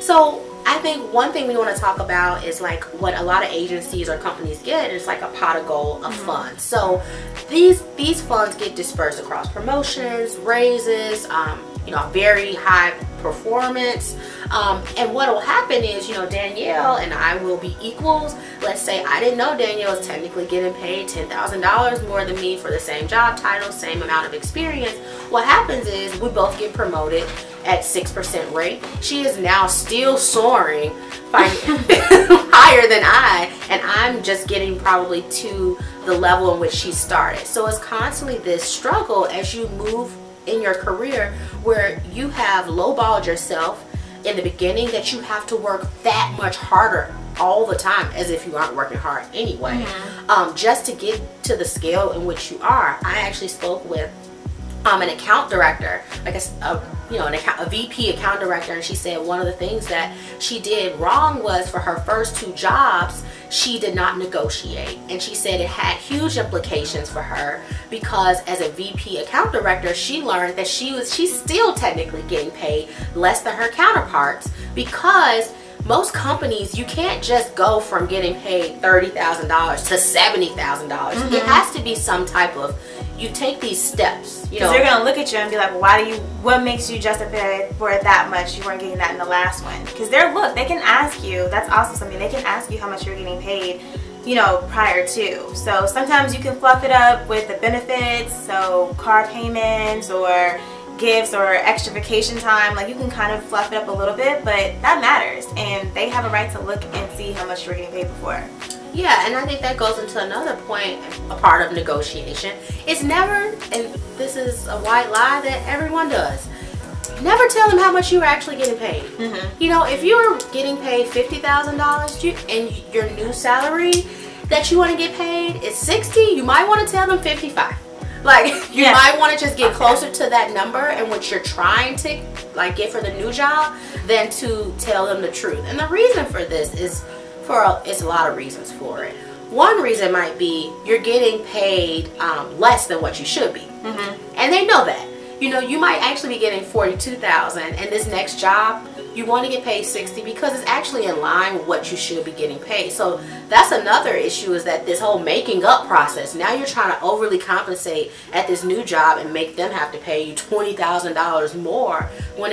So I think one thing we want to talk about is like what a lot of agencies or companies get is like a pot of gold of funds. So these funds get dispersed across promotions, raises, you know, very high performance. And what will happen is, you know, Danielle and I will be equals. Let's say I didn't know Danielle is technically getting paid $10,000 more than me for the same job title, same amount of experience. What happens is we both get promoted at 6% rate. She is now still soaring higher than I, and I'm just getting probably to the level in which she started. So it's constantly this struggle as you move in your career where you have lowballed yourself in the beginning, that you have to work that much harder all the time as if you aren't working hard anyway, just to get to the scale in which you are. I actually spoke with an account director, like a VP account director, and she said one of the things that she did wrong was for her first 2 jobs, she did not negotiate. And she said it had huge implications for her because as a VP account director, she learned that she's still technically getting paid less than her counterparts, because most companies, you can't just go from getting paid $30,000 to $70,000. It has to be some type of, you take these steps, you know. They're gonna look at you and be like, well, what makes you justify for it that much? You weren't getting that in the last one. Because they can ask you, that's also something, they can ask you how much you're getting paid, you know, prior to. So sometimes you can fluff it up with the benefits, so car payments or gifts or extra vacation time. Like, you can kind of fluff it up a little bit, but that matters, and they have a right to look and see how much you're getting paid before. Yeah, and I think that goes into another point, a part of negotiation. It's never, and this is a white lie that everyone does, never tell them how much you're actually getting paid. You know, if you're getting paid $50,000 and your new salary that you want to get paid is $60,000, you might want to tell them $55,000. Like, you might want to just get closer to that number and what you're trying to like get for the new job than to tell them the truth. And the reason for this is it's a lot of reasons for it. One reason might be you're getting paid less than what you should be, and they know that. You know, you might actually be getting $42,000, and this next job you want to get paid $60,000 because it's actually in line with what you should be getting paid. So that's another issue, is that this whole making up process. Now you're trying to overly compensate at this new job and make them have to pay you $20,000 more when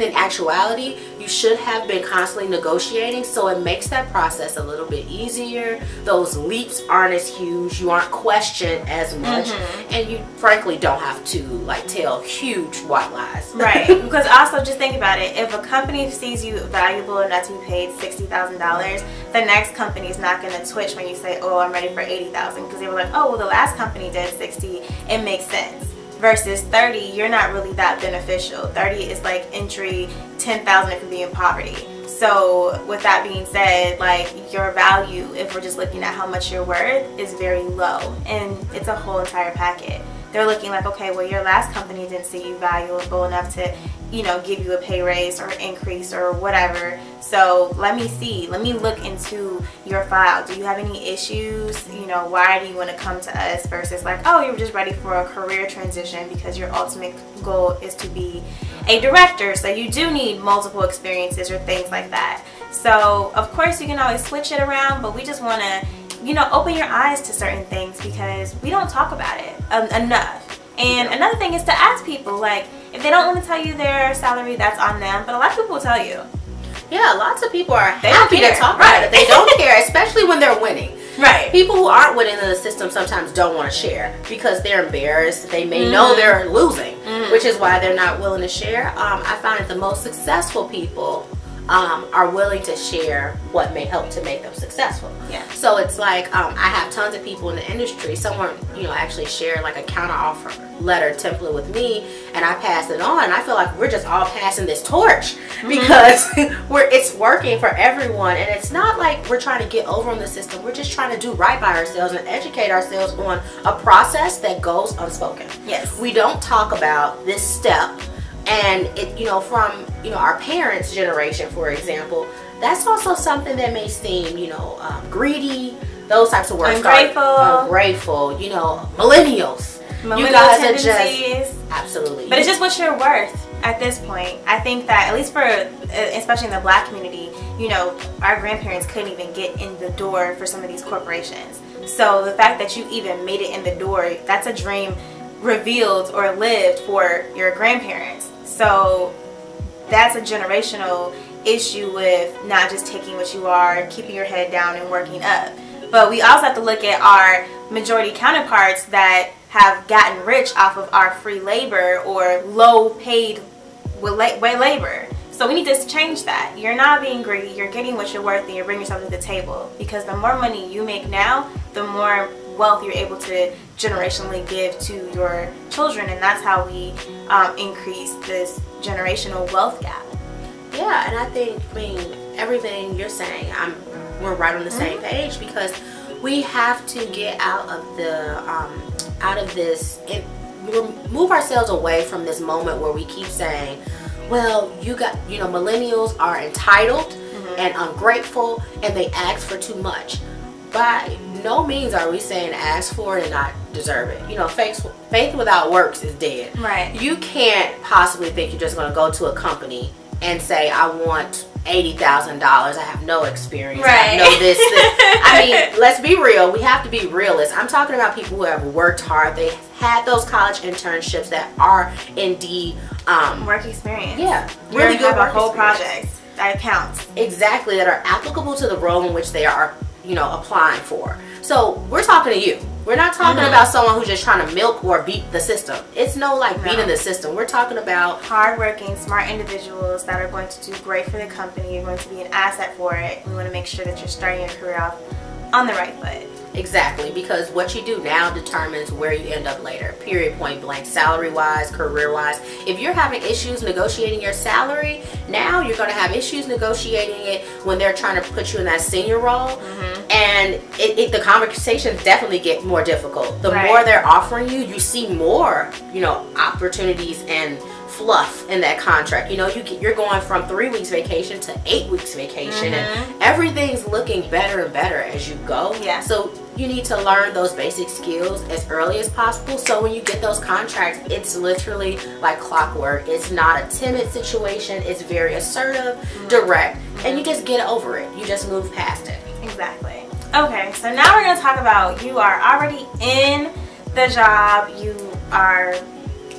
in actuality you should have been constantly negotiating. So it makes that process a little bit easier. Those leaps aren't as huge. You aren't questioned as much, and you frankly don't have to like tell huge white lies. Right. Because also, just think about it. If a company sees you valuable enough to be paid $60,000, the next company is not going to twitch when you say, oh, I'm ready for $80,000, because they were like, oh, well, the last company did $60,000, it makes sense. Versus $30,000, you're not really that beneficial. $30,000 is like entry, $10,000 if you be in poverty. So with that being said, like, your value, if we're just looking at how much you're worth, is very low, and it's a whole entire packet. They're looking like, okay, well, your last company didn't see you valuable enough to, you know, give you a pay raise or increase or whatever. So let me look into your file. Do you have any issues? You know, why do you want to come to us? Versus like, oh, you're just ready for a career transition because your ultimate goal is to be a director. So you do need multiple experiences or things like that. So of course you can always switch it around, but we just want to, you know, open your eyes to certain things because we don't talk about it enough. And another thing is to ask people, like, if they don't want to tell you their salary, that's on them, but a lot of people will tell you. Yeah, lots of people are happy to talk about it. They don't care, especially when they're winning. Right. People who aren't winning in the system sometimes don't want to share because they're embarrassed. They may know they're losing, which is why they're not willing to share. I find that the most successful people are willing to share what may help to make them successful. Yeah. So it's like I have tons of people in the industry. Someone, you know, actually shared like a counter offer letter template with me, and I passed it on. And I feel like we're just all passing this torch because it's working for everyone. And it's not like we're trying to get over on the system. We're just trying to do right by ourselves and educate ourselves on a process that goes unspoken. Yes. We don't talk about this step. And it, you know, from, you know, our parents' generation, for example, that's also something that may seem, you know, greedy, those types of words. Ungrateful, you know, millennials. You guys are just, absolutely. But it's just what you're worth. at this point. I think that at least for, especially in the Black community, you know, our grandparents couldn't even get in the door for some of these corporations. So the fact that you even made it in the door, that's a dream revealed or lived for your grandparents. So that's a generational issue with not just taking what you are, keeping your head down and working up. But we also have to look at our majority counterparts that have gotten rich off of our free labor or low paid labor. So we need to change that. You're not being greedy, you're getting what you're worth and you're bringing something to the table. Because the more money you make now, the more wealth you're able to generationally give to your children, and that's how we increase this generational wealth gap. Yeah, and I think, I mean, everything you're saying, we're right on the same page, because we have to get out of this, move ourselves away from this moment where we keep saying, well, millennials are entitled and ungrateful and they ask for too much. By no means are we saying ask for it and not deserve it. You know, faith without works is dead. Right. You can't possibly think you're just going to go to a company and say, I want $80,000. I have no experience. Right. I know this. I mean, let's be real. We have to be realists. I'm talking about people who have worked hard. They had those college internships that are indeed work experience. Yeah, really good work whole projects that counts. Exactly, that are applicable to the role in which they are, you know, applying for. So we're talking to you. We're not talking about someone who's just trying to milk or beat the system. It's beating the system. We're talking about hardworking, smart individuals that are going to do great for the company. You're going to be an asset for it. We want to make sure that you're starting your career off on the right foot. Exactly, because what you do now determines where you end up later. Period, point blank. Salary-wise, career-wise. If you're having issues negotiating your salary, now you're going to have issues negotiating it when they're trying to put you in that senior role. And the conversations definitely get more difficult. The more they're offering you, you see more, you know, opportunities and fluff in that contract. You know, you're going from 3 weeks vacation to 8 weeks vacation, and everything's looking better and better as you go. Yeah. So you need to learn those basic skills as early as possible, so when you get those contracts, it's literally like clockwork. It's not a timid situation. It's very assertive, direct, and you just get over it. You just move past it. Exactly. Okay, so now we're going to talk about, you are already in the job, you are,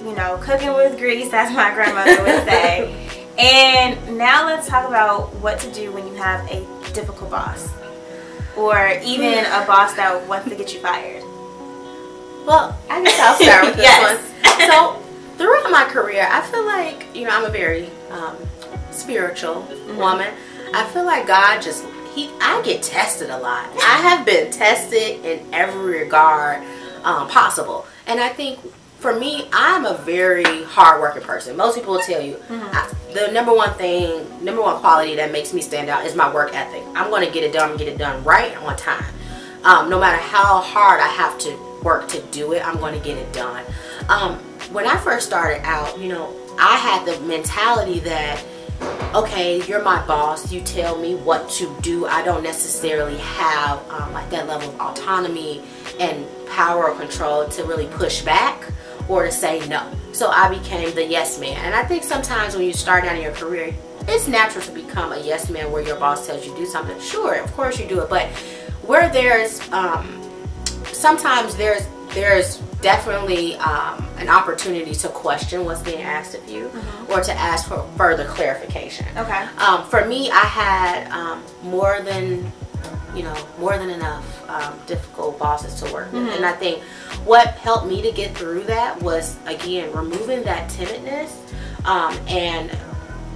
you know, cooking with grease, as my grandmother would say. And now let's talk about what to do when you have a difficult boss, or even a boss that wants to get you fired. Well, I guess I'll start with this one. So throughout my career, I feel like, you know, I'm a very spiritual woman. I feel like God just, I get tested a lot. I have been tested in every regard possible. And I think for me, I'm a very hard-working person. Most people will tell you the number one quality that makes me stand out is my work ethic. I'm going to get it done right on time. No matter how hard I have to work to do it, I'm going to get it done. When I first started out, you know, I had the mentality that, okay, you're my boss, you tell me what to do. I don't necessarily have like that level of autonomy and power or control to really push back or to say no. So I became the yes man. And I think sometimes when you start out in your career, it's natural to become a yes man where your boss tells you to do something. Sure, of course you do it, but where there's sometimes there's definitely an opportunity to question what's being asked of you, or to ask for further clarification. Okay. For me, I had more than enough difficult bosses to work with, and I think what helped me to get through that was, again, removing that timidness and,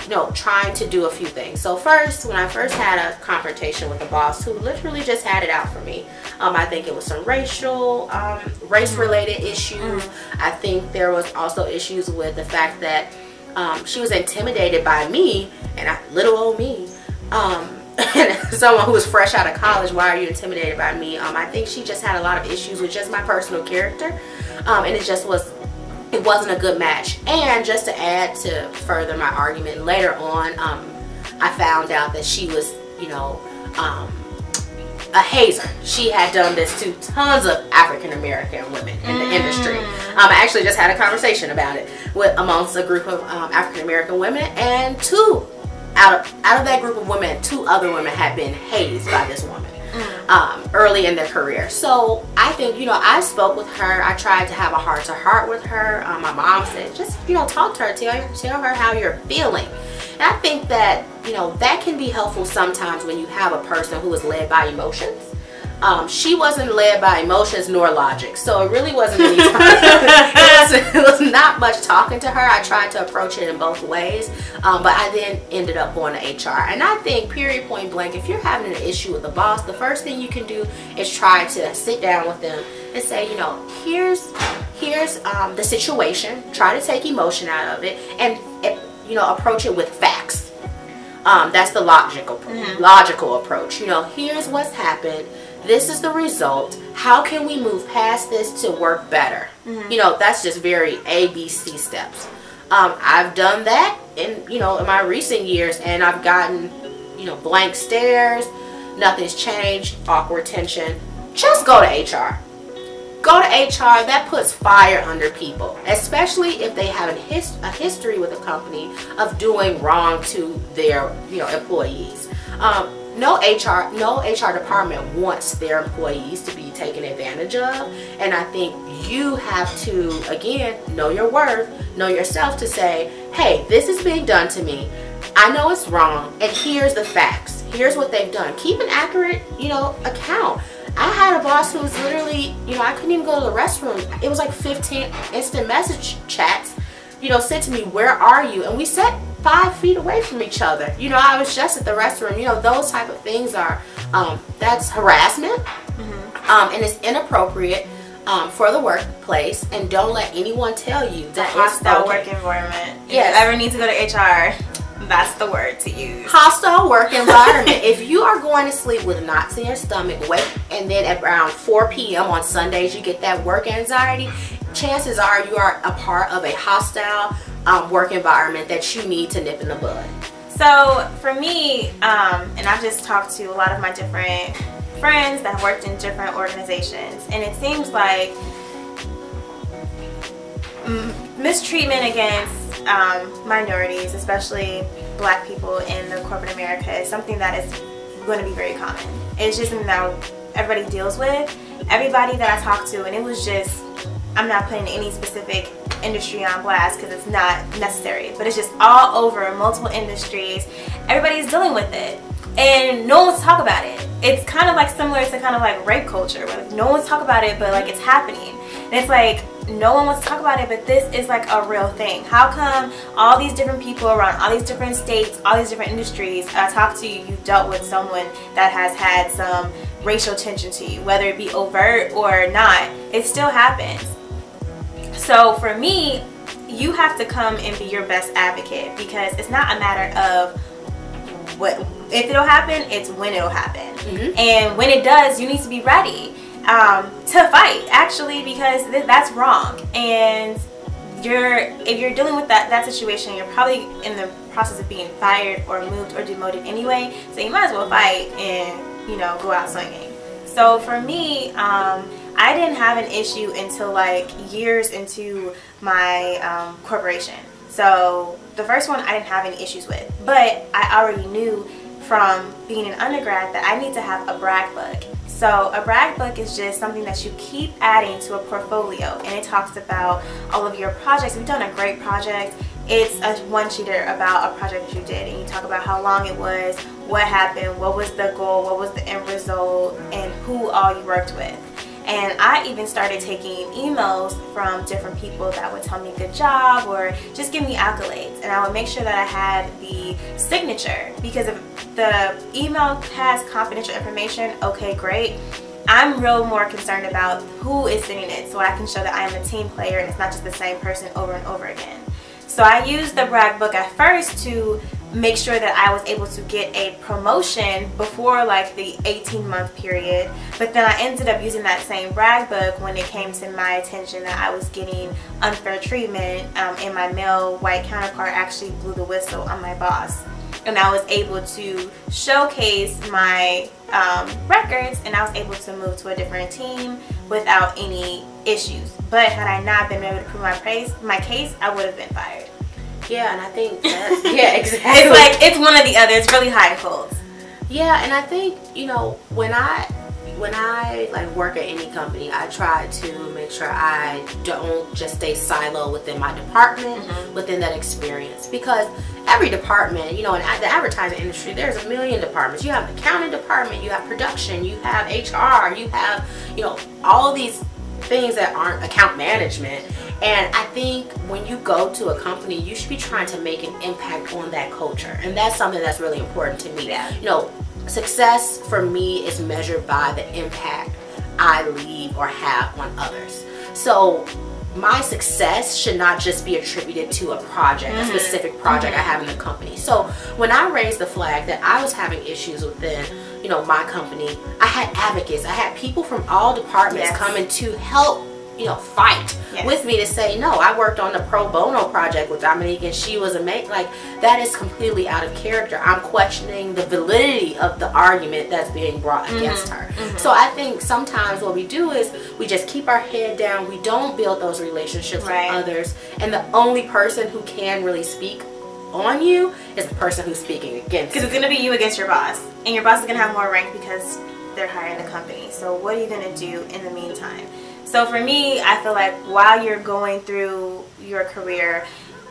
you know, trying to do a few things. So first, when I first had a confrontation with a boss who literally just had it out for me, I think it was some race-related issues. I think there was also issues with the fact that she was intimidated by me, and little old me, and someone who was fresh out of college. Why are you intimidated by me? I think she just had a lot of issues with just my personal character, and it wasn't a good match. And just to add to further my argument, later on, I found out that she was, you know, a hazer. She had done this to tons of African American women in the industry. I actually just had a conversation about it amongst a group of African American women, and out of that group of women, 2 other women had been hazed by this woman early in their career. So I think, you know, I spoke with her. I tried to have a heart-to-heart with her. My mom said, just, you know, talk to her, tell her how you're feeling. And I think that, you know, that can be helpful sometimes when you have a person who is led by emotions. She wasn't led by emotions nor logic, so it really wasn't any it was not much talking to her. I tried to approach it in both ways, but I then ended up going to HR. And I think, period, point blank, if you're having an issue with the boss, the first thing you can do is try to sit down with them and say, you know, here's the situation. Try to take emotion out of it, and you know, approach it with facts. That's the logical approach. You know, here's what's happened. This is the result. How can we move past this to work better? You know, that's just very ABC steps. I've done that in, you know, in my recent years, and I've gotten, you know, blank stares, nothing's changed, awkward tension. Just go to HR. Go to HR. That puts fire under people, especially if they have a history with a company of doing wrong to their, you know, employees. No HR department wants their employees to be taken advantage of, and I think you have to, again, know your worth, know yourself, to say, hey, this is being done to me. I know it's wrong, and here's the facts. Here's what they've done. Keep an accurate, you know, account. I had a boss who was literally, you know, I couldn't even go to the restroom. It was like 15 instant message chats, you know, said to me, where are you? And we sat 5 feet away from each other. You know, I was just at the restroom. You know, those type of things are, that's harassment, and it's inappropriate for the workplace. And don't let anyone tell you that it's hostile okay. work environment. Yes. If you ever need to go to HR, that's the word to use. Hostile work environment. If you are going to sleep with knots in your stomach, wait, and then at around 4 p.m. on Sundays you get that work anxiety, chances are you are a part of a hostile work environment that you need to nip in the bud. So for me, and I've just talked to a lot of my different friends that have worked in different organizations, and it seems like mistreatment against minorities, especially black people in the corporate America, is something that is going to be very common. It's just something that everybody deals with. Everybody that I talked to, and it was just, I'm not putting any specific industry on blast because it's not necessary, but it's just all over multiple industries. Everybody's dealing with it, and no one wants to talk about it. It's kind of like similar to kind of like rape culture, where no one wants to talk about it, but like it's happening, and it's like no one wants to talk about it, but this is like a real thing. How come all these different people around all these different states, all these different industries, I talk to you, you've dealt with someone that has had some racial tension to you, whether it be overt or not, it still happens. So for me, you have to come and be your best advocate, because it's not a matter of what if it'll happen, it's when it'll happen. And when it does, you need to be ready to fight, actually, because that's wrong. And if you're dealing with that situation, you're probably in the process of being fired or moved or demoted anyway, so you might as well fight and, you know, go out swinging. So for me, I didn't have an issue until like years into my corporation. So the first one I didn't have any issues with, but I already knew from being an undergrad that I need to have a brag book. So a brag book is just something that you keep adding to a portfolio, and it talks about all of your projects. If you've done a great project, it's a one-sheeter about a project that you did, and you talk about how long it was, what happened, what was the goal, what was the end result, and who all you worked with. And I even started taking emails from different people that would tell me good job or just give me accolades, and I would make sure that I had the signature, because if the email has confidential information, okay, great. I'm real more concerned about who is sending it, so I can show that I am a team player and it's not just the same person over and over again. So I used the brag book at first to make sure that I was able to get a promotion before like the 18-month period, but then I ended up using that same brag book when it came to my attention that I was getting unfair treatment, and my male white counterpart actually blew the whistle on my boss, and I was able to showcase my records, and I was able to move to a different team without any issues. But had I not been able to prove my case, I would have been fired. Yeah, and I think that's, yeah, exactly. It's like, it's one or the other. It's really hot and cold. Yeah, and I think, you know, when I like work at any company, I try to make sure I don't just stay siloed within my department, within that experience, because every department, you know, in the advertising industry, there's a million departments. You have the accounting department, you have production, you have HR, you have, you know, all these things that aren't account management. And I think when you go to a company, you should be trying to make an impact on that culture, and that's something that's really important to me. Yeah. You know, success for me is measured by the impact I leave or have on others. So my success should not just be attributed to a project, a specific project I have in the company. So when I raised the flag that I was having issues within, you know, my company, I had advocates. I had people from all departments coming to help, you know, fight with me to say, no, I worked on the pro bono project with Dominique and she was amazing. Like, that is completely out of character. I'm questioning the validity of the argument that's being brought against her. So I think sometimes what we do is we just keep our head down. We don't build those relationships with others. And the only person who can really speak on you is the person who's speaking against you. Because it's going to be you against your boss. And your boss is going to have more rank because they're higher in the company. So what are you going to do in the meantime? So for me, I feel like while you're going through your career,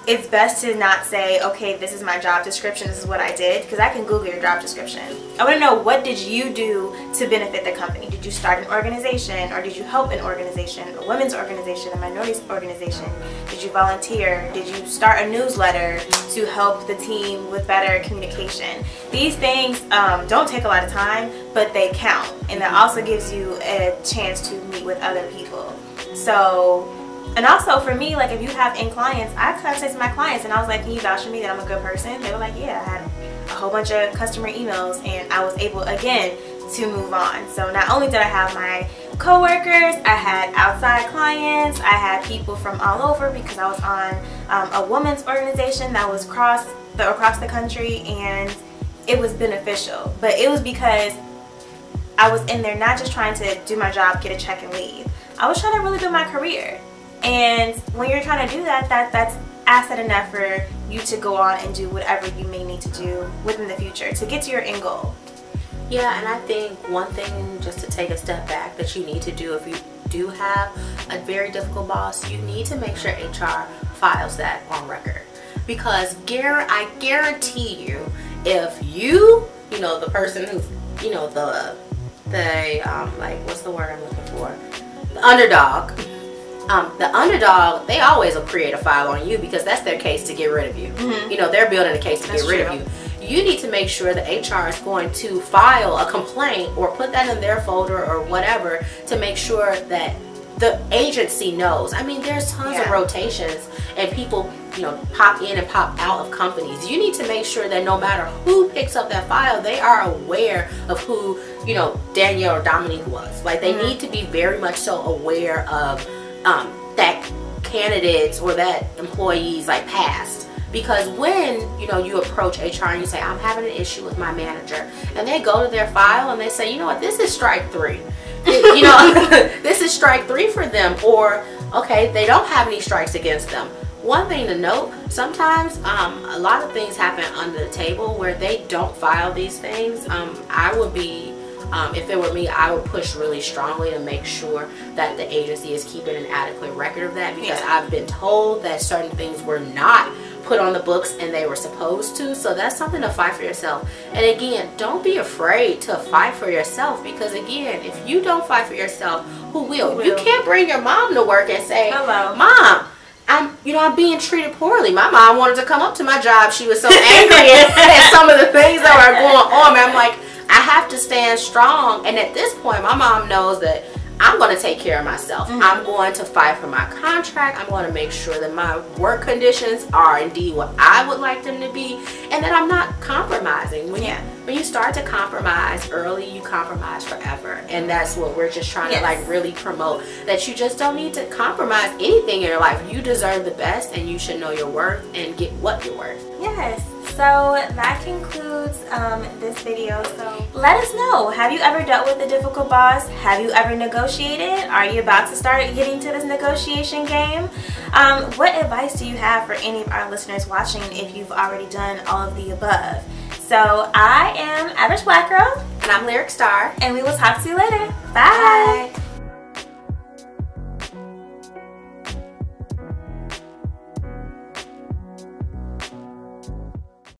it's best to not say, okay, this is my job description, this is what I did, because I can Google your job description. I want to know, what did you do to benefit the company? Did you start an organization, or did you help an organization, a women's organization, a minorities organization? Did you volunteer? Did you start a newsletter to help the team with better communication? These things don't take a lot of time, but they count, and that also gives you a chance to meet with other people. So, and also for me, like, if you have clients, I contacted my clients and I was like, can you vouch for me that I'm a good person? They were like, yeah, I had a whole bunch of customer emails and I was able, again, to move on. So not only did I have my coworkers, I had outside clients, I had people from all over, because I was on a women's organization that was across the country, and it was beneficial. But it was because I was in there not just trying to do my job, get a check and leave. I was trying to really build my career. And when you're trying to do that, that's asset enough for you to go on and do whatever you may need to do within the future to get to your end goal. Yeah, and I think one thing, just to take a step back, that you need to do if you do have a very difficult boss, you need to make sure HR files that on record. Because I guarantee you, if you know, the person who's, you know, the like, what's the word I'm looking for? The underdog. The underdog, they always will create a file on you because that's their case to get rid of you. You know, they're building a case to get rid of you. You need to make sure that HR is going to file a complaint or put that in their folder or whatever to make sure that the agency knows. I mean, there's tons of rotations and people, you know, pop in and pop out of companies. You need to make sure that no matter who picks up that file, they are aware of who, you know, Danielle or Dominique was. Like, they need to be very much so aware of that candidates or that employees like past. Because when, you know, you approach HR and you say, I'm having an issue with my manager, and they go to their file and they say, you know what, this is strike 3. You know, this is strike 3 for them. Or, okay, they don't have any strikes against them. One thing to note, sometimes a lot of things happen under the table where they don't file these things. I would be, if it were me, I would push really strongly to make sure that the agency is keeping an adequate record of that, because I've been told that certain things were not put on the books and they were supposed to. So that's something to fight for yourself. And again, don't be afraid to fight for yourself, because again, if you don't fight for yourself, who will? You can't bring your mom to work and say, hello, Mom, I'm being treated poorly. My mom wanted to come up to my job. She was so angry at some of the things that were going on. And I'm like, I have to stand strong. And at this point, my mom knows that I'm going to take care of myself. I'm going to fight for my contract. I'm going to make sure that my work conditions are indeed what I would like them to be, and that I'm not compromising. When you start to compromise early, you compromise forever. And that's what we're just trying to like really promote, that you just don't need to compromise anything in your life. You deserve the best, and you should know your worth and get what you're worth. Yes. So that concludes this video. So let us know, have you ever dealt with a difficult boss? Have you ever negotiated? Are you about to start getting to this negotiation game? What advice do you have for any of our listeners watching if you've already done all of the above? So I am Average Black Girl. And I'm Lyric Star. And we will talk to you later. Bye.